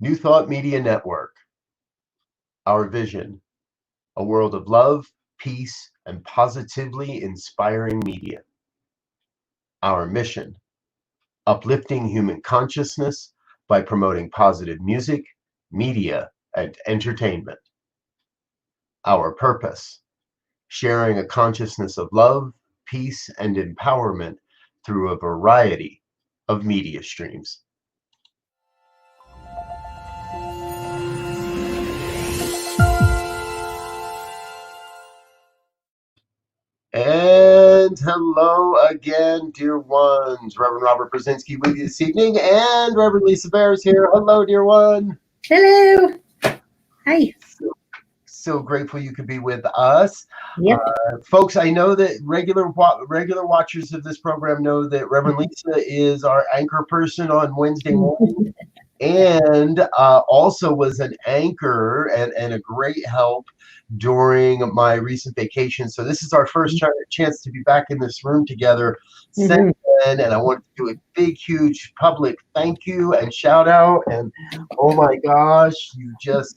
New Thought Media Network. Our vision, a world of love, peace, and positively inspiring media. Our mission, uplifting human consciousness by promoting positive music, media, and entertainment. Our purpose, sharing a consciousness of love, peace, and empowerment through a variety of media streams. And hello again, dear ones. Reverend Robert Brzezinski with you this evening, and Reverend Lisa Bair is here. Hello, dear one. Hello. Hi. So grateful you could be with us. Yep. Folks, I know that regular watchers of this program know that Reverend Lisa is our anchor person on Wednesday morning, and also was an anchor and a great help during my recent vacation. So this is our first chance to be back in this room together since then, and I want to do a big, huge public thank you and shout out. And oh my gosh, you just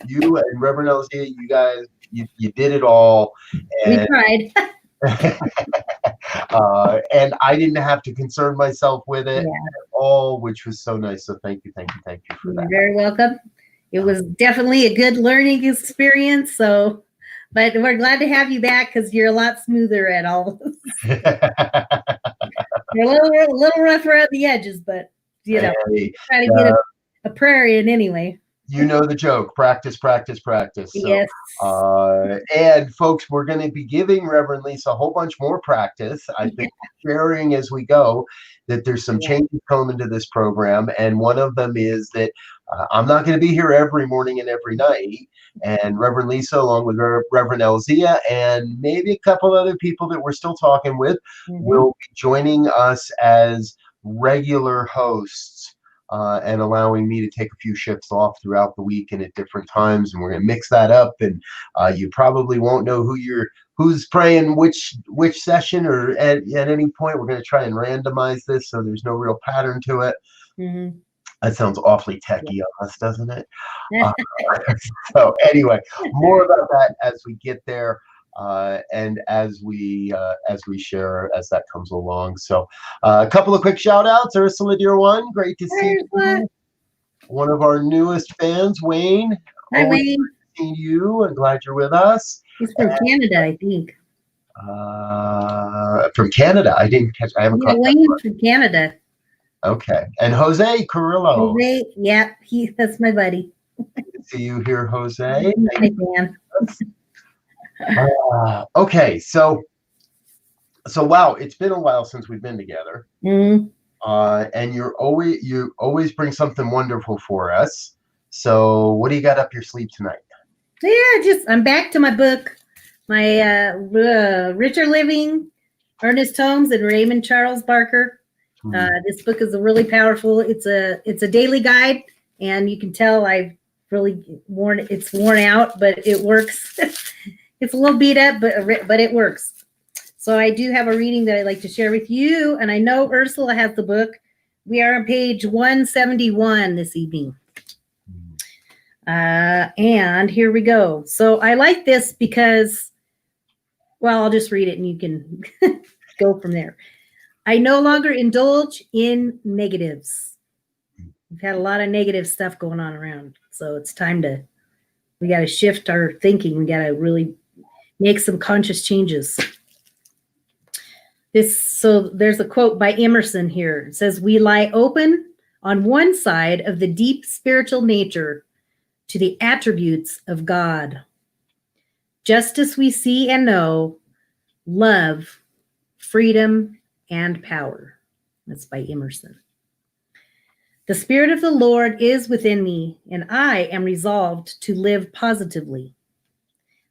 you and Reverend Elzia, you guys, you did it all. And, we tried. And I didn't have to concern myself with it at all, which was so nice. So thank you for that. You're very welcome. It was definitely a good learning experience. So, but we're glad to have you back because you're a lot smoother at all. You're a little rough around the edges, but you know, try to get a prayer in anyway. You know the joke, practice. So, yes. And folks, we're going to be giving Reverend Lisa a whole bunch more practice. I've been sharing as we go that there's some changes coming to this program. And one of them is that I'm not going to be here every morning and every night. And Reverend Lisa, along with Reverend Elzia, and maybe a couple other people that we're still talking with, will be joining us as regular hosts. And allowing me to take a few shifts off throughout the week and at different times, and we're going to mix that up. And you probably won't know who's praying which session or at any point. We're going to try and randomize this so there's no real pattern to it. That sounds awfully techy on us, doesn't it? So anyway, more about that as we get there. And as we share as that comes along. So a couple of quick shout outs. Ursula, dear one, great to see you. One of our newest fans, Wayne. Hi, Wayne. Seeing you, and glad you're with us. He's from Canada, I think. From Canada, I haven't caught Wayne's from Canada. Okay, and Jose Carrillo. Jose, yeah, that's my buddy. Good to see you here, Jose. Hi, Dan. Okay, so wow, it's been a while since we've been together, and you always bring something wonderful for us. So what do you got up your sleeve tonight? Yeah, I'm back to my book, my Richer Living, Ernest Holmes and Raymond Charles Barker. This book is really powerful. It's a daily guide, and you can tell I've really worn out, but it works. It's a little beat up, but it works. So I do have a reading that I'd like to share with you, and I know Ursula has the book. We are on page 171 this evening. And here we go. So I like this because, well, I'll just read it and you can go from there. I no longer indulge in negatives. We've had a lot of negative stuff going on around, so it's time we got to shift our thinking. We got to really make some conscious changes. So there's a quote by Emerson here. It says, "We lie open on one side of the deep spiritual nature to the attributes of God. Justice we see and know, love, freedom, and power." That's by Emerson. "The Spirit of the Lord is within me, and I am resolved to live positively.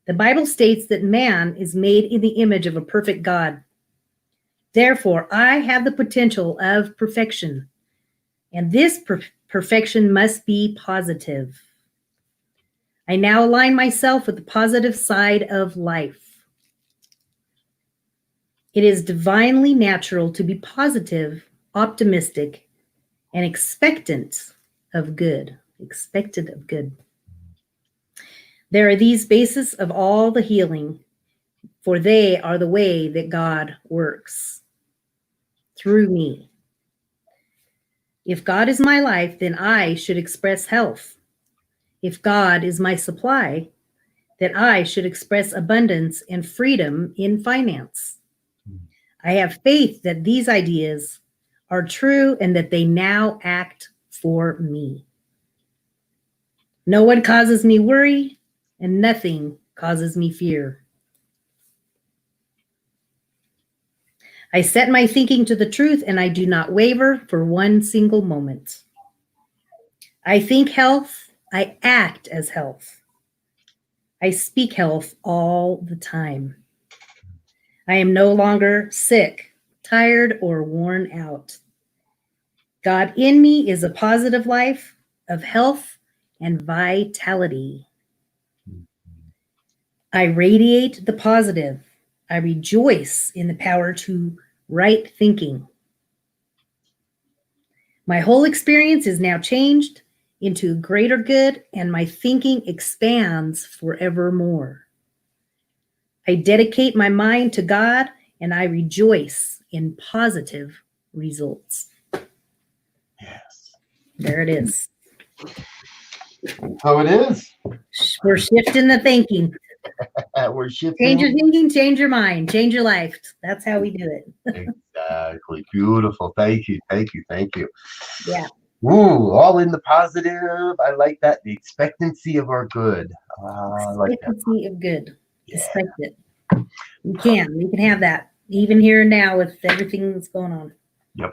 The Bible states that man is made in the image of a perfect God. Therefore, I have the potential of perfection, and this perfection must be positive. I now align myself with the positive side of life. It is divinely natural to be positive, optimistic, and expectant of good. Expected of good. There are these bases of all the healing, for they are the way that God works through me. If God is my life, then I should express health. If God is my supply, then I should express abundance and freedom in finance. I have faith that these ideas are true and that they now act for me. No one causes me worry, and nothing causes me fear. I set my thinking to the truth, and I do not waver for one single moment. I think health, I act as health. I speak health all the time. I am no longer sick, tired, or worn out. God in me is a positive life of health and vitality. I radiate the positive. I rejoice in the power to right thinking. My whole experience is now changed into greater good, and my thinking expands forevermore. I dedicate my mind to God, and I rejoice in positive results. Yes. There it is. So it is. We're shifting the thinking. We're shifting. Change your thinking, change your mind, change your life. That's how we do it. Exactly. Beautiful. Thank you. Thank you. Thank you. Yeah. Ooh, all in the positive. I like that. The expectancy of our good. I like that. Expectancy of good. Yeah. Expect it. You can have that even here and now with everything that's going on. Yep.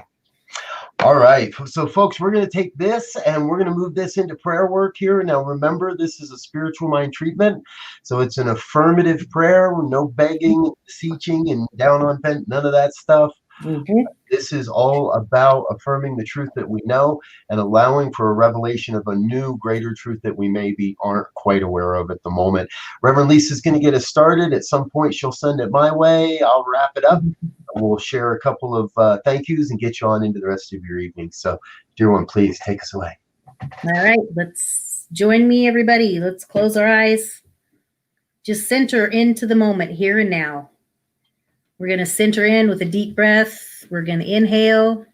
All right. So, folks, we're going to take this and we're going to move this into prayer work here. Now, remember, this is a spiritual mind treatment. So it's an affirmative prayer. No begging, beseeching, and down on bent, none of that stuff. Mm-hmm. This is all about affirming the truth that we know and allowing for a revelation of a new, greater truth that we maybe aren't quite aware of at the moment. Reverend Lisa's going to get us started. At some point, she'll send it my way. I'll wrap it up. We'll share a couple of thank yous and get you on into the rest of your evening. So, dear one, please take us away. All right. Let's join me, everybody. Let's close our eyes. Just center into the moment here and now. We're going to center in with a deep breath. We're going to inhale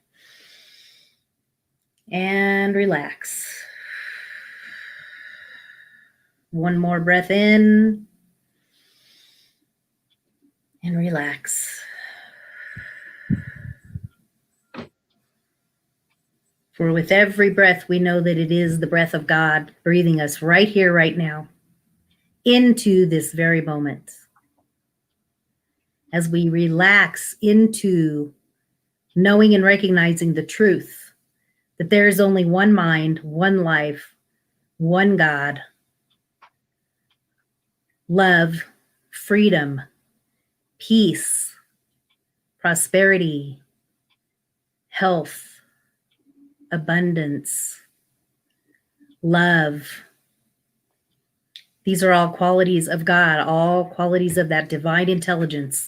and relax. One more breath in and relax. For with every breath, we know that it is the breath of God breathing us right here, right now, into this very moment. As we relax into knowing and recognizing the truth that there is only one mind, one life, one God, love, freedom, peace, prosperity, health, abundance, love. These are all qualities of God, all qualities of that divine intelligence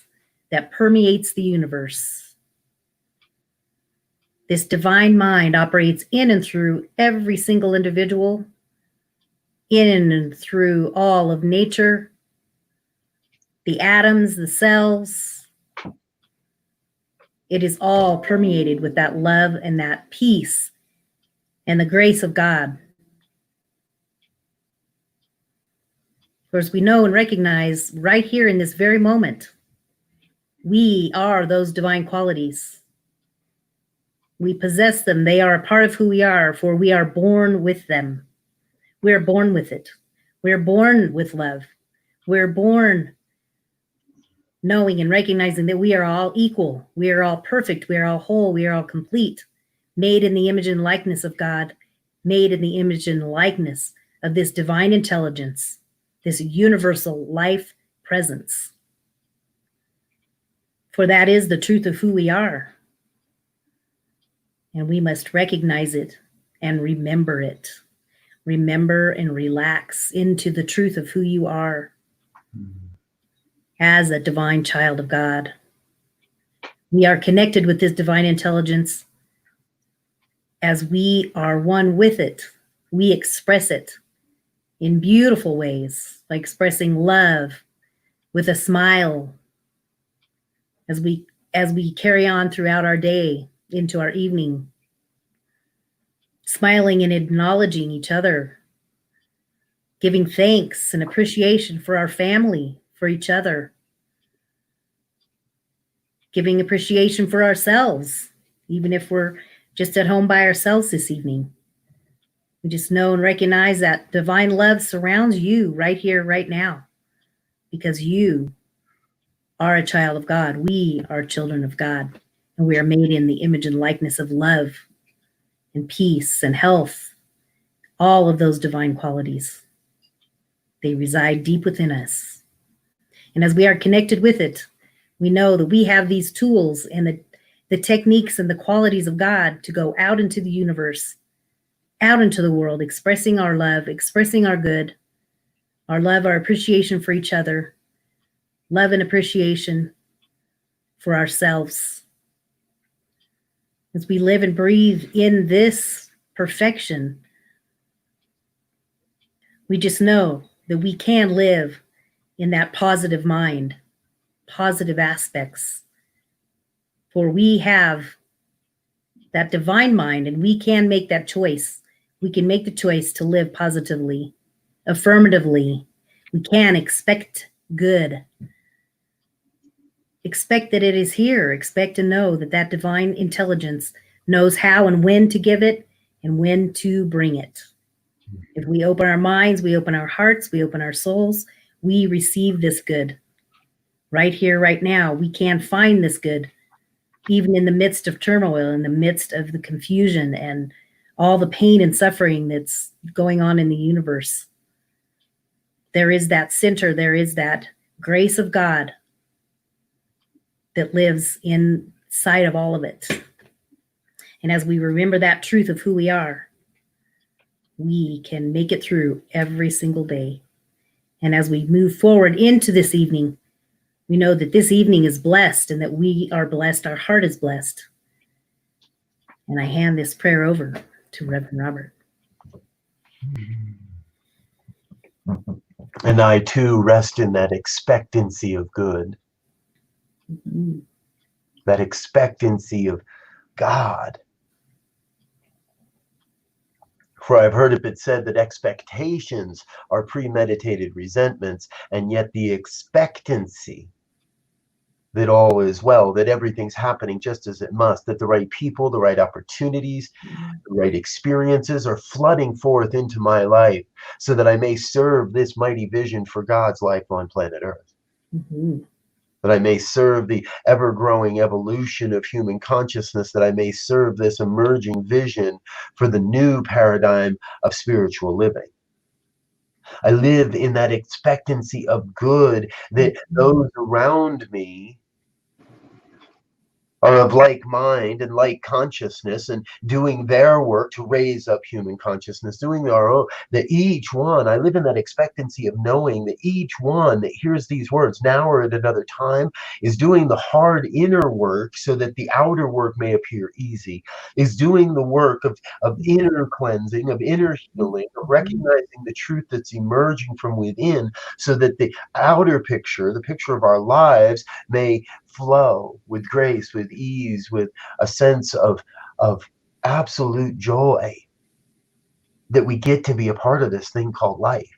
that permeates the universe. This divine mind operates in and through every single individual, in and through all of nature, the atoms, the cells. It is all permeated with that love and that peace and the grace of God. Of course, we know and recognize right here in this very moment, we are those divine qualities. We possess them. They are a part of who we are, for we are born with them. We are born with it. We are born with love. We're born knowing and recognizing that we are all equal. We are all perfect. We are all whole. We are all complete, made in the image and likeness of God, made in the image and likeness of this divine intelligence, this universal life presence. For that is the truth of who we are. And we must recognize it and remember it. Remember and relax into the truth of who you are as a divine child of God. We are connected with this divine intelligence as we are one with it, we express it in beautiful ways, by expressing love with a smile as we carry on throughout our day into our evening, smiling and acknowledging each other, giving thanks and appreciation for our family, for each other, giving appreciation for ourselves, even if we're just at home by ourselves this evening. We just know and recognize that divine love surrounds you right here, right now, because you are a child of God. We are children of God, and we are made in the image and likeness of love and peace and health, all of those divine qualities. They reside deep within us. And as we are connected with it, we know that we have these tools and the techniques and the qualities of God to go out into the universe, out into the world, expressing our love, expressing our good, our love, our appreciation for each other, love and appreciation for ourselves. As we live and breathe in this perfection, we just know that we can live in that positive mind, positive aspects, for we have that divine mind, and we can make that choice. We can make the choice to live positively, affirmatively. We can expect good. Expect that it is here. Expect to know that that divine intelligence knows how and when to give it and when to bring it. If we open our minds, we open our hearts, we open our souls, we receive this good. Right here, right now, we can find this good, even in the midst of turmoil, in the midst of the confusion and all the pain and suffering that's going on in the universe. There is that center, there is that grace of God that lives inside of all of it. And as we remember that truth of who we are, we can make it through every single day. And as we move forward into this evening, we know that this evening is blessed and that we are blessed. Our heart is blessed. And I hand this prayer over to Reverend Robert. And I too rest in that expectancy of good, that expectancy of God. For I've heard it said that expectations are premeditated resentments, and yet the expectancy that all is well, that everything's happening just as it must, that the right people, the right opportunities, the right experiences are flooding forth into my life so that I may serve this mighty vision for God's life on planet Earth. That I may serve the ever-growing evolution of human consciousness, that I may serve this emerging vision for the new paradigm of spiritual living. I live in that expectancy of good, that those around me are of like mind and like consciousness and doing their work to raise up human consciousness, doing our own, that each one, I live in that expectancy of knowing that each one that hears these words now or at another time is doing the hard inner work so that the outer work may appear easy, is doing the work of inner cleansing, of inner healing, of recognizing the truth that's emerging from within so that the outer picture, the picture of our lives, may flow with grace, with ease, with a sense of absolute joy that we get to be a part of this thing called life.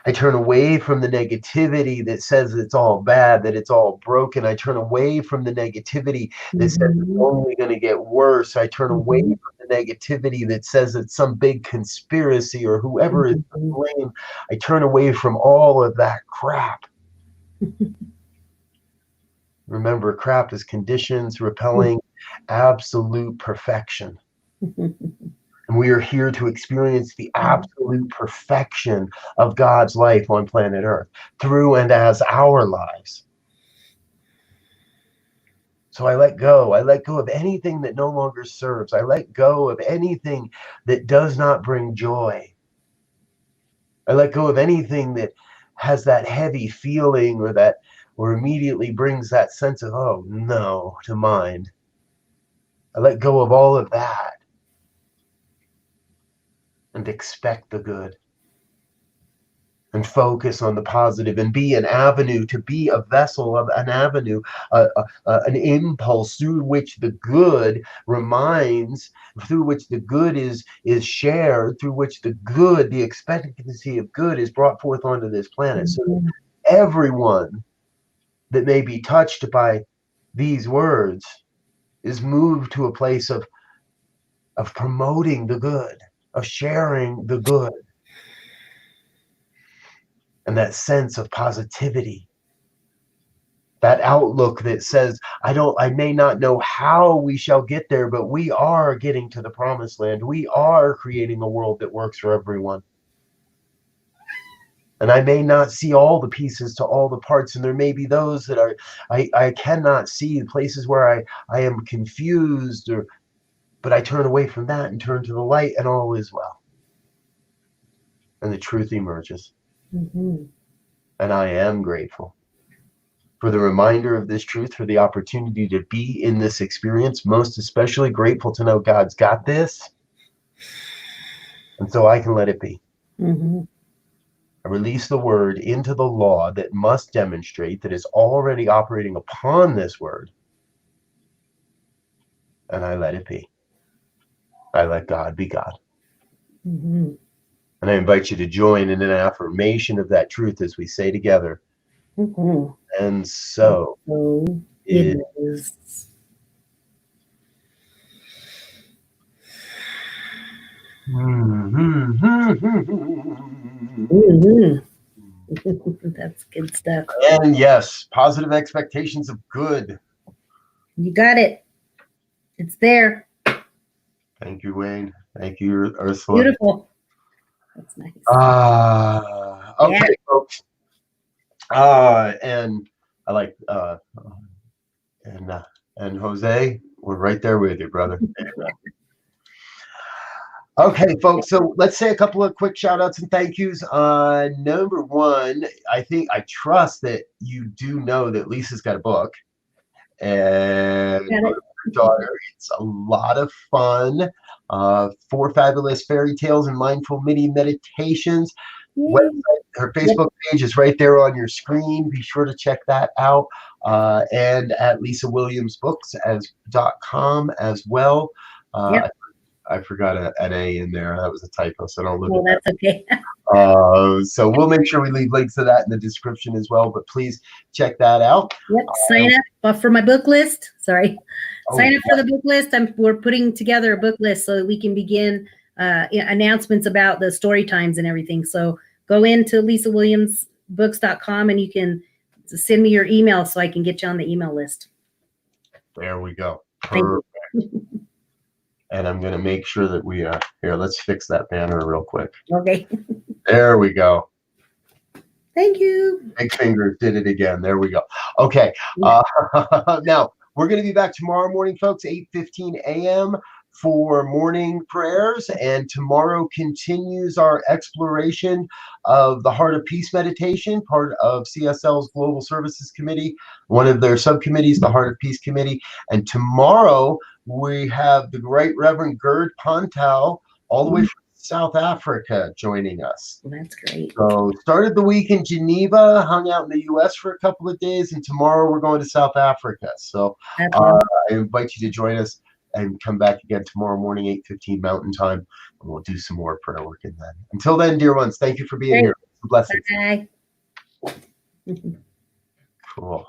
I turn away from the negativity that says it's all bad, that it's all broken. I turn away from the negativity that says it's only going to get worse. I turn away from the negativity that says it's some big conspiracy or whoever is to blame. I turn away from all of that crap. Remember, crap is conditions repelling absolute perfection. And we are here to experience the absolute perfection of God's life on planet Earth, through and as our lives. So I let go. I let go of anything that no longer serves. I let go of anything that does not bring joy. I let go of anything that has that heavy feeling or immediately brings that sense of, oh no, to mind. I let go of all of that and expect the good and focus on the positive and be an avenue, to be a vessel of an avenue, an impulse through which the good reminds, through which the good is shared, through which the good, the expectancy of good is brought forth onto this planet. So that everyone that may be touched by these words is moved to a place of promoting the good, of sharing the good. And that sense of positivity, that outlook that says, I may not know how we shall get there, but we are getting to the promised land. We are creating a world that works for everyone. And I may not see all the pieces to all the parts, and there may be those that I cannot see, places where I am confused, but I turn away from that and turn to the light, and all is well. And the truth emerges. Mm-hmm. And I am grateful for the reminder of this truth, for the opportunity to be in this experience, most especially grateful to know God's got this. And so I can let it be. Mm-hmm. I release the word into the law that must demonstrate that is already operating upon this word. And I let it be. I let God be God. Mm-hmm. And I invite you to join in an affirmation of that truth as we say together. Mm-hmm. And so it is. That's good stuff. And yes, positive expectations of good. You got it. It's there. Thank you, Wayne. Thank you, Ursula. Beautiful. That's nice. Okay, Yeah. folks. And I like and Jose, we're right there with you, brother. Okay, folks, so let's say a couple of quick shout outs and thank yous. Number one, I trust that you do know that Lisa's got a book, and her daughter. It's a lot of fun. 4 fabulous fairy tales and mindful mini meditations. Website, her Facebook page is right there on your screen. Be sure to check that out. And at lisawilliamsbooks.com as well. I forgot an A in there. That was a typo, so don't look at that's okay. So we'll make sure we leave links to that in the description as well, but please check that out. Yep, sign up for my book list. Sorry. Sign up for the book list. We're putting together a book list so that we can begin announcements about the story times and everything. So go into lisawilliamsbooks.com and you can send me your email so I can get you on the email list. There we go. Perfect. And I'm going to make sure that we here, let's fix that banner real quick. Okay. There we go. Thank you. Big finger did it again. There we go. Okay. Now, we're going to be back tomorrow morning, folks, 8:15 a.m. for morning prayers. And tomorrow continues our exploration of the Heart of Peace meditation, part of CSL's Global Services Committee, one of their subcommittees, the Heart of Peace Committee. And tomorrow we have the Right Reverend Gerd Pontow, all the way from South Africa, joining us. Well, that's great. So started the week in Geneva, hung out in the U.S. for a couple of days, and tomorrow we're going to South Africa. So I invite you to join us and come back again tomorrow morning, 8:15 Mountain Time, and we'll do some more prayer work in that. Until then, dear ones, thank you for being here. Blessings. Bye. Cool.